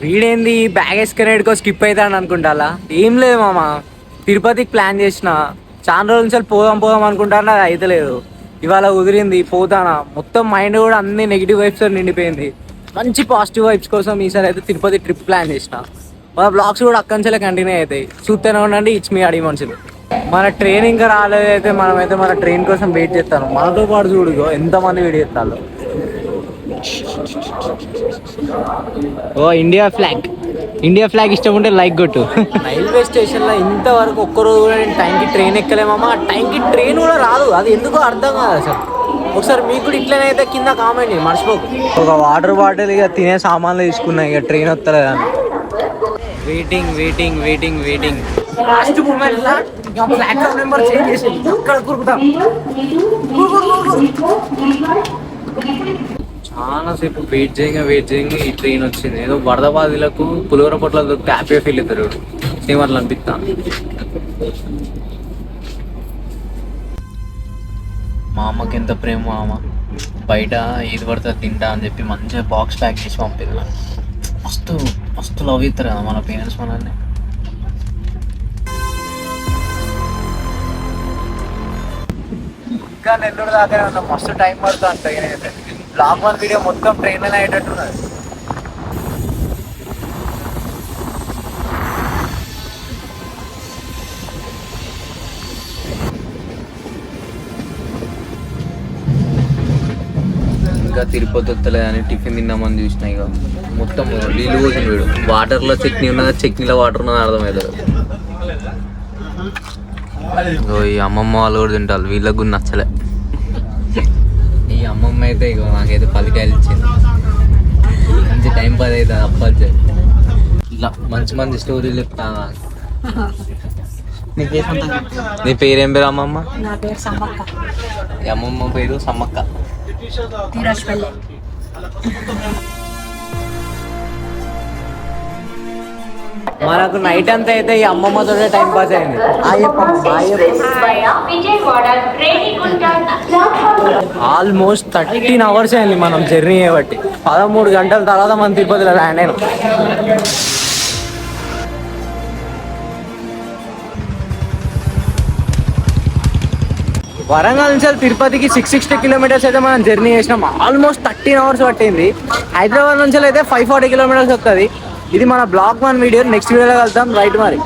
వీడేంది bag వేసుకునేడుకో skip అవుతాను అనుకుంటా. ఏం లేదు మామ, తిరుపతికి ప్లాన్ చేసిన చాలా రోజుల నుంచి పోదాం పోదాం అనుకుంటాను, అది అయితే లేదు. ఇవాళ కుదిరింది, పోతానా. మొత్తం మైండ్ కూడా అన్ని నెగిటివ్ వైబ్స్ నిండిపోయింది. మంచి పాజిటివ్ వైబ్స్ కోసం ఈసారి అయితే తిరుపతి ట్రిప్ ప్లాన్ చేసిన. మన బ్లాగ్స్ కూడా అక్కడి నుంచే కంటిన్యూ అవుతాయి, చూస్తూనే ఉండండి. ఇట్స్ మీ అడిగి మనుషులు. మన ట్రైన్ ఇంకా రాలేదైతే మనమైతే మన ట్రైన్ కోసం వెయిట్ చేస్తాను. మనతో పాటు చూడుగో ఎంతమంది వెయిట్ చేస్తారు. ఓ ఇండియా ఫ్లాగ్, ఇండియా ఫ్లాగ్ ఇష్టం ఉంటే లైక్ కొట్టు. రైల్వే స్టేషన్లో ఇంతవరకు ఒక్కరోజు కూడా నేను టైంకి ట్రైన్ ఎక్కలేమమ్మా. టైంకి ట్రైన్ కూడా రాదు, అది ఎందుకో అర్థం కాదు అసలు. ఒకసారి మీకు కూడా ఇట్లనే అయితే కింద కామెంట్ చేయండి, మర్చిపోకు. ఒక వాటర్ బాటిల్ ఇక తినే సామాన్లు తీసుకున్నా, ఇక ట్రైన్ వస్తలేదు అని. Waiting waiting waiting waiting. Last moment లా ప్లాట్ఫామ్ నెంబర్ చేంజ్ చేసి అక్కడ కురుకుతాం. చాలా సేపు వెయిట్ చేయంగా ఈ ట్రైన్ వచ్చింది. ఏదో వరదబాదులకు పులివర పొట్ల హ్యాపీగా ఫీల్ అవుతారు, సేమ్ అట్లా అనిపిస్తా. మా అమ్మకి ఎంత ప్రేమ. మా అమ్మ బయట ఏది పడితే తింటా అని చెప్పి మంచిగా బాక్స్ ప్యాక్ చేసి పంపింది. మస్తు మస్తు లవ్ అవుతారు కదా మన పేరెంట్స్ మనల్ని. ఇంకా నెల్లూరు దాకా ఉన్నా, మస్తు టైం పడుతుంది అంట. నేనైతే బ్లాగ్ 1 వీడియో మొత్తం ట్రైన్లోనే అయ్యేటట్టున్నది. ఇంకా తిరుపతి వస్తలేదని టిఫిన్ తిన్నామని చూసిన. ఇక మొత్తం నీళ్ళు పోసిన వీడు. వాటర్లో చట్నీ ఉన్నదా, చట్నీలో వాటర్ ఉన్నదా అర్థమవుతుంది. ఈ అమ్మమ్మ వాళ్ళు కూడా తింటారు, వీళ్ళకు కూడా నచ్చలే. ఈ అమ్మమ్మ అయితే ఇక నాకైతే 10 కాయలు ఇచ్చింది. మంచి టైం పాస్ అవుతుంది అప్పటి. ఇలా మంచి మంచి స్టోరీలు చెప్తా. నీ పేరేం పేరు అమ్మమ్మ? నా పేరు సమ్మక్క. ఈ అమ్మమ్మ పేరు సమ్మక్క. మనకు నైట్ అంతా అయితే ఈ అమ్మమ్మతోనే టైం పాస్ అయింది. ఆల్మోస్ట్ 13 hours అయింది మనం జర్నీ చేయబట్టి. 13 గంటల తర్వాత మనం తిరుపతిలో ల్యాండ్ అయినాం. వరంగల్ నుంచి తిరుపతికి 660 kilometers అయితే మనం జర్నీ చేసినాం. ఆల్మోస్ట్ 13 hours పట్టింది. హైదరాబాద్ నుంచి అయితే 540 kilometers వస్తుంది. ఇది మన బ్లాగ్ 1 వీడియో. నెక్స్ట్ వీడియోలో కలుద్దాం. రైట్ మరి.